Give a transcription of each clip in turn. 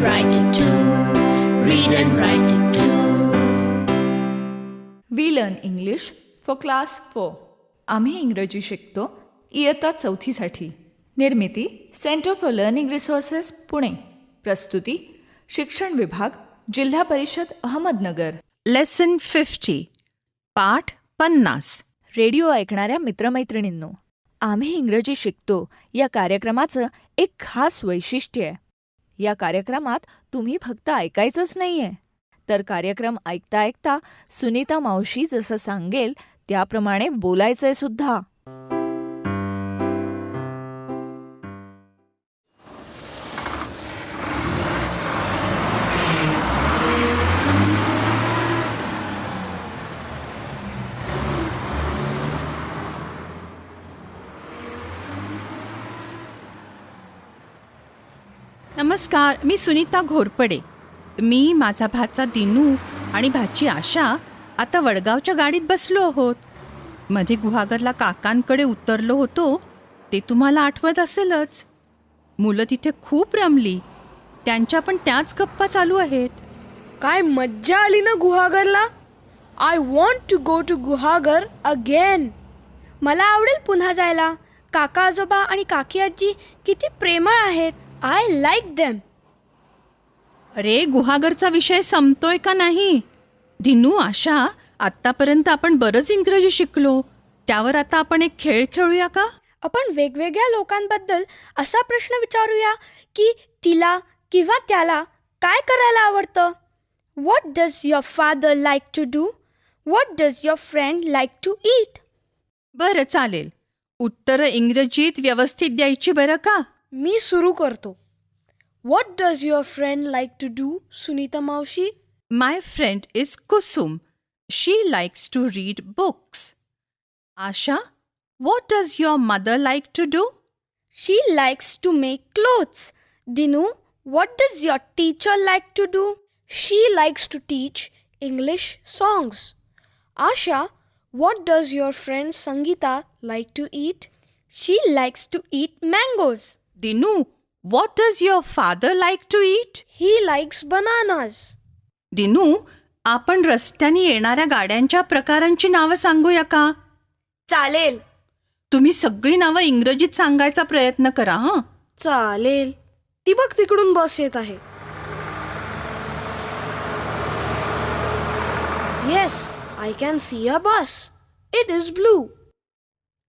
and write it too. Read and write it too. We learn English for class 4. आम्ही इंग्रजी शिकतो इयत्ता 4साठी. Nirmiti centre for learning resources Pune. प्रस्तुती शिक्षण विभाग जिल्हा परिषद अहमदनगर. लेसन 50 पाठ 50. रेडिओ ऐकणाऱ्या मित्रमैत्रिणींनो, आम्ही इंग्रजी शिकतो या कार्यक्रमाचं एक खास वैशिष्ट्य आहे. या कार्यक्रमात तुम्ही फक्त ऐकायचंच नाही आहे, तर कार्यक्रम ऐकता ऐकता सुनीता मावशी जसं सांगेल त्याप्रमाणे बोलायचंय सुद्धा. नमस्कार, मी सुनीता घोरपडे. मी, माझा भाचा दिनू आणि भाची आशा आता वडगावच्या गाडीत बसलो आहोत. मध्ये गुहागरला काकांकडे उतरलो होतो ते तुम्हाला आठवत असेलच. मुलं तिथे खूप रमली. त्यांच्या पण त्याच गप्पा चालू आहेत. काय मज्जा आली ना गुहागरला. I want to go to Guhagar again. मला आवडेल पुन्हा जायला. काका आजोबा आणि काकी आजी किती प्रेमळ आहेत. I like them. अरे, गुहागरचा विषय संपतोय का नाही? दिनू, आशा, आत्तापर्यंत आपण बरंच इंग्रजी शिकलो. त्यावर आता आपण एक खेळ खेळूया का? आपण वेगवेगळ्या लोकांबद्दल असा प्रश्न विचारूया की तिला किंवा त्याला काय करायला आवडतं. What does your father like to do? What does your friend like to eat? बरं, चालेल. उत्तरं इंग्रजीत व्यवस्थित द्यायची बरं का? मी सुरू करतो. What does your friend like to do, Sunita मावशी? My friend is Kusum. She likes to read books. Asha, what does your mother like to do? She likes to make clothes. Dinu, what does your teacher like to do? She likes to teach English songs. Asha, what does your friend Sangeeta like to eat? She likes to eat mangoes. Dinu, what does your father like to eat? He likes bananas. Dinu, आपण रस्त्याने येणाऱ्या गाड्यांच्या प्रकारांची नावं सांगूया का? चालेल. तुम्ही सगळी नावं इंग्रजीत सांगायचा प्रयत्न करा. हं. चालेल. ती बघ, तिकडून बस येत आहे. Yes, I can see a bus. It is blue.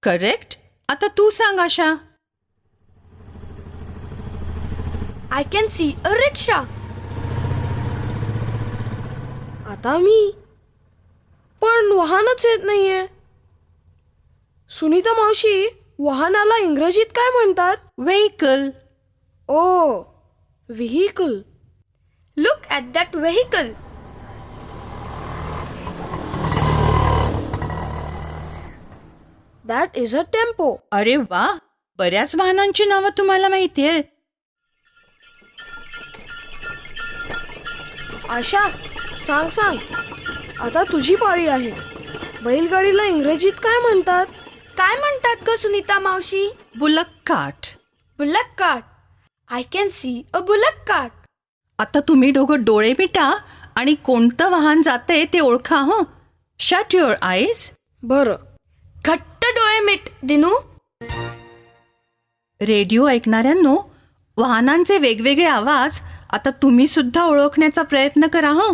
Correct. आता तू सांग, आशा. आय कॅन सी अ रिक्षा. आता मी, पण वाहनच येत नाहीये. सुनीता मावशी, वाहनाला इंग्रजीत काय म्हणतात? व्हेइकल. ओ, vehicle. Look at that vehicle. That is a tempo. अरे वा, बऱ्याच वाहनांची नावं तुम्हाला माहिती आहेत. आशा, सांग. आता तुझी पाळी आहे. बैलगाडीला इंग्रजीत काय म्हणतात? काय म्हणतात ग सुनीता मावशी? Bullock cart. Bullock cart. I can see a bullock cart. आता तुम्ही दोघं डोळे मिटा आणि कोणतं वाहन जाते ते ओळखा. हं. Shut your eyes. बरं. घट्ट डोळे मिट, दिनू. रेडिओ ऐकणाऱ्यांनो, वाहनांचे वेगवेगळे आवाज आता तुम्ही सुद्धा ओळखण्याचा प्रयत्न करा. हं.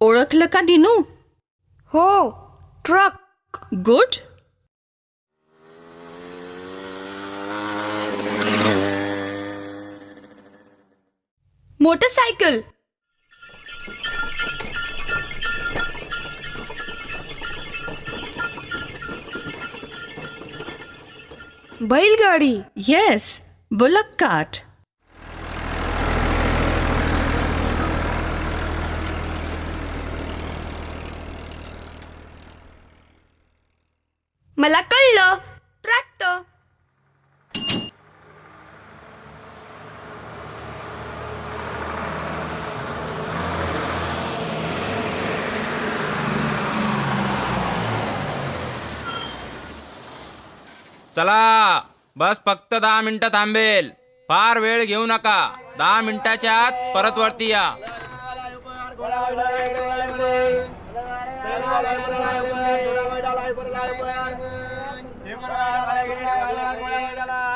ओळखलं का दिनू? हो, ट्रक. गुड. मोटरसायकल. बैलगाडी. Yes, bullock cart. मला कळलं. ट्रॅक्टर. चला, बस फक्त 10 मिनिटं थांबेल. फार वेळ घेऊ नका. 10 मिनिटाच्या आत परत वरती या.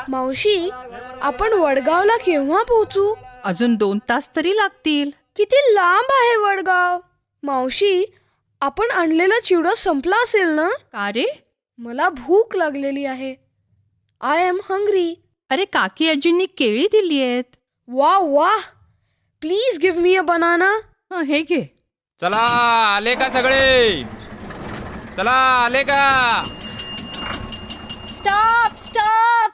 मावशी, आपण वडगावला केव्हा पोहोचू? अजून 2 तास तरी लागतील. किती लांब आहे वडगाव? मावशी, आपण आणलेला चिवडा संपला असेल ना? का रे? मला भूक लागलेली आहे. I am hungry. अरे, काकी आजींनी केळी दिली आहेत. वा वा, please give me a banana. हे घे. चला, आले का सगळे? चला, आले का? Stop! Stop!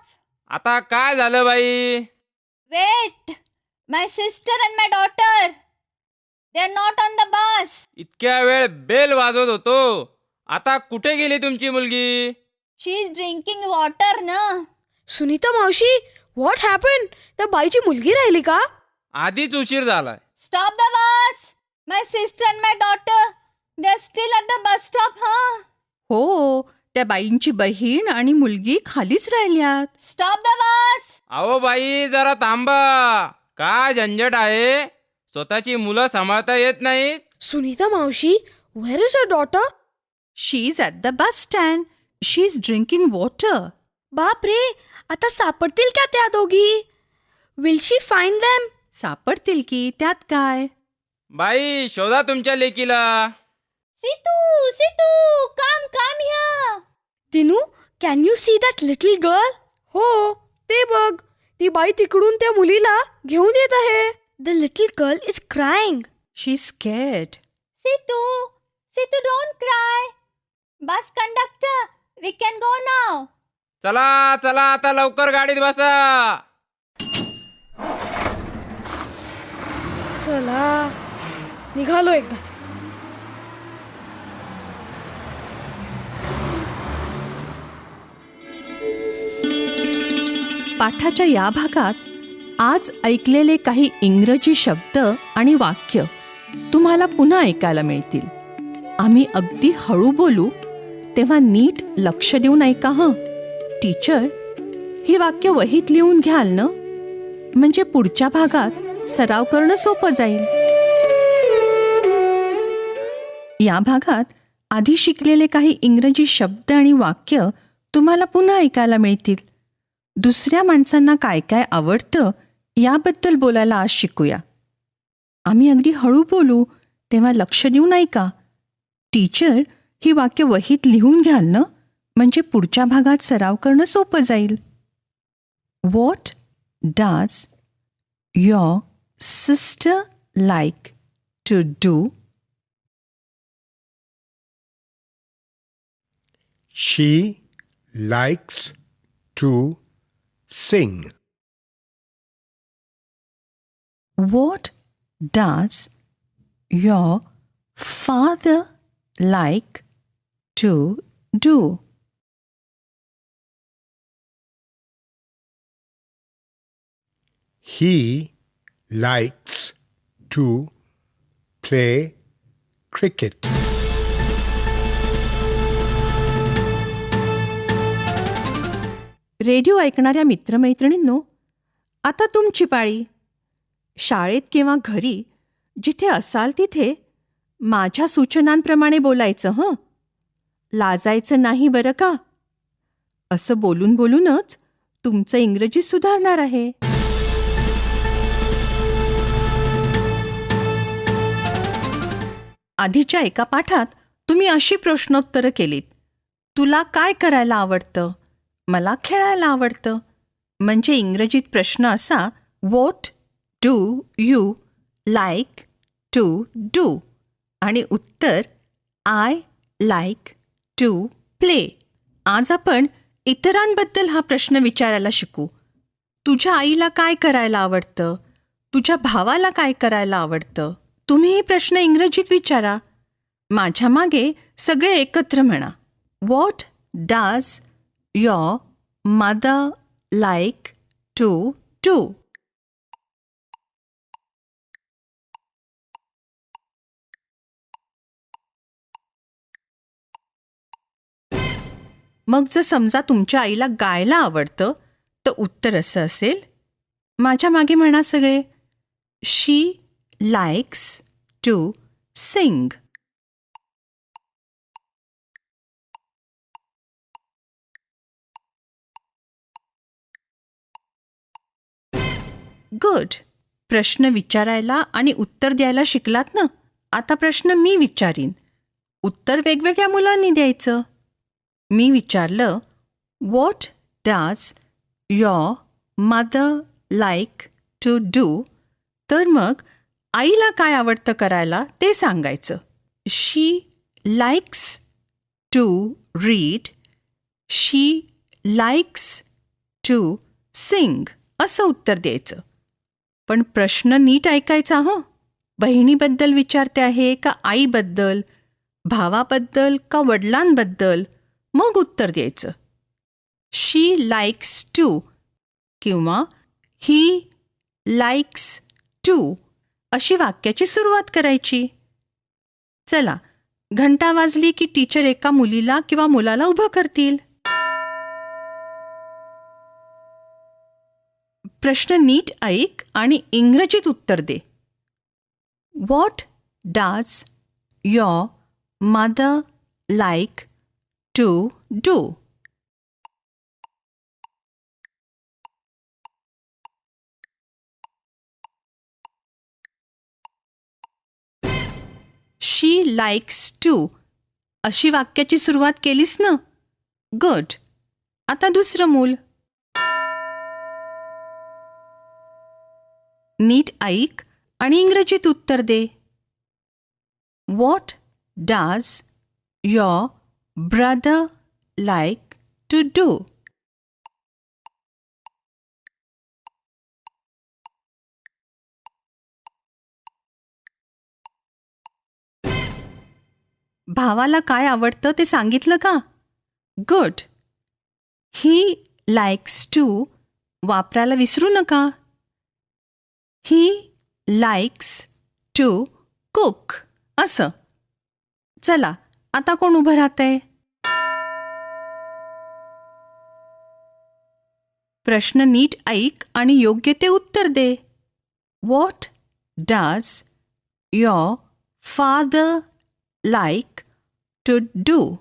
आता काय झालं बाई? Wait! My sister and my daughter. They are not on the bus. इतक्या वेळ बेल वाजवत होतो. आता कुठे गेली तुमची मुलगी? She is drinking water, na? Sunita मावशी, व्हॉट हॅपन? त्या बाईची मुलगी राहिली का? आधीच उशीर झालाय. Stop the bus! My sister and my daughter. They are still at the bus stop, huh? हो, त्या बाईंची बहीण आणि मुलगी खालीच राहिल्यात. Stop the bus! अहो बाई, जरा थांबा. काय झंझट आहे? स्वतःची मुलं सांभाळता येत नाहीत. सुनीता मावशी, where is a daughter? She is at the bus stand. She is drinking water. बाप रे, आता सापडतील का त्या दोघी? Will she find them? सापडतील की, त्यात काय. बाई, शोधा तुमच्या लेकीला. Situ, come here. Dinu, can you see that little girl? हो, ते बघ, ती बाई तिकडून त्या मुलीला घेऊन येत आहे. The little girl is crying. She is scared. Situ, don't cry. Bus conductor, we can go now. चला चला, आता लवकर गाडीत बसा. चला, निघालो एकदाच. पाठाच्या या भागात आज ऐकलेले काही इंग्रजी शब्द आणि वाक्य तुम्हाला पुन्हा ऐकायला मिळतील. आम्ही अगदी हळू बोलू, तेव्हा नीट लक्ष देऊन ऐका हं. टीचर, ही वाक्य वहीत लिहून घ्याल ना? म्हणजे पुढच्या भागात सराव करणं सोपं जाईल. या भागात आधी शिकलेले काही इंग्रजी शब्द आणि वाक्य तुम्हाला पुन्हा ऐकायला मिळतील. दुसऱ्या माणसांना काय काय आवडतं याबद्दल बोलायला आज शिकूया. आम्ही अगदी हळू बोलू, तेव्हा लक्ष देऊन ऐका. टीचर, ही वाक्य वहीत लिहून घ्याल ना? म्हणजे पुढच्या भागात सराव करणं सोपं जाईल. What does your sister like to do? She likes to sing. What does your father like to do? He likes to play cricket. Radio ऐकणाऱ्या मित्रमैत्रिणींनो, आता तुमची पाळी. शाळेत किंवा घरी जिथे असाल तिथे माझ्या सूचनांप्रमाणे बोलायचं हं. लाजायचं नाही बरं का. असं बोलून बोलूनच तुमचं इंग्रजी सुधारणार आहे. आधीच्या एका पाठात तुम्ही अशी प्रश्नोत्तरं केलीत. तुला काय करायला आवडतं? मला खेळायला आवडतं. म्हणजे इंग्रजीत प्रश्न असा, what do you like to do? आणि उत्तर, आय लाईक टू प्ले. आज आपण इतरांबद्दल हा प्रश्न विचारायला शिकू. तुझ्या आईला काय करायला आवडतं? तुझ्या भावाला काय करायला आवडतं? तुम्ही हे प्रश्न इंग्रजीत विचारा. माझ्या मागे सगळे एकत्र म्हणा. What does your mother like to do? मग जर समजा तुमच्या आईला गायला आवडतं तर उत्तर असं असेल, माझ्या मागे म्हणा सगळे, शी लाईक्स टू सिंग. गुड. प्रश्न विचारायला आणि उत्तर द्यायला शिकलात ना. आता प्रश्न मी विचारीन, उत्तर वेगवेगळ्या मुलांनी द्यायचं. मी विचारलं, what does your mother like to do, तर मग आईला काय आवडतं करायला ते सांगायचं. She likes to read, she likes to sing असं उत्तर द्यायचं. पण प्रश्न नीट ऐकायचा हो. बहिणीबद्दल विचारते आहे का आईबद्दल, भावाबद्दल का वडिलांबद्दल, मग उत्तर द्यायचं. शी लाईक्स टू किंवा ही लाईक्स टू अशी वाक्याची सुरुवात करायची. चला, घंटा वाजली की टीचर एका मुलीला किंवा मुलाला उभं करतील. प्रश्न नीट ऐक आणि इंग्रजीत उत्तर दे. What does your mother like to do. She likes to अशी वाक्याची सुरुवात केलीस ना. गुड. आता दुसरं मूल. नीट ऐक आणि इंग्रजीत उत्तर दे. What does your brother like to do. भावाला काय आवडतं ते सांगितलं का? गुड. ही लाईक्स टू वापरायला विसरू नका. ही लाईक्स टू कुक असं. चला, आता कोण उभं राहतंय? प्रश्न नीट ऐक आणि योग्य ते उत्तर दे. What does your father like to do.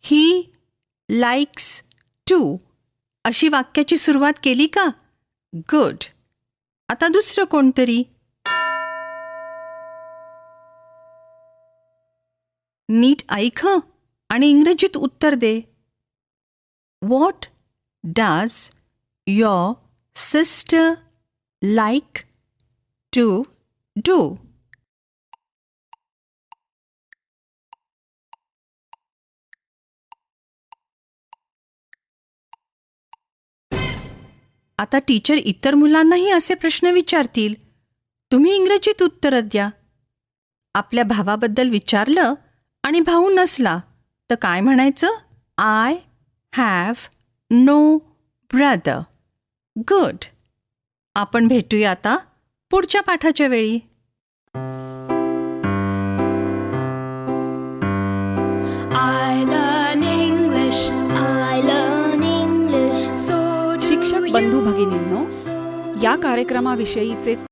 He likes to अशी वाक्याची सुरुवात केली का? गुड. आता दुसरं कोणतरी. नीट ऐक हं आणि इंग्रजीत उत्तर दे. What does your sister like to do. आता टीचर इतर मुलांनाही असे प्रश्न विचारतील. तुम्ही इंग्रजीत उत्तर द्या. आपल्या भावाबद्दल विचारलं आणि भाऊ नसला तर काय म्हणायचं? I have no brother. Good. आपण भेटूया आता पुढच्या पाठाच्या वेळी. I learn English. I learn English. So do शिक्षक you. बंधू भगिनींनो, या कार्यक्रमाविषयीचे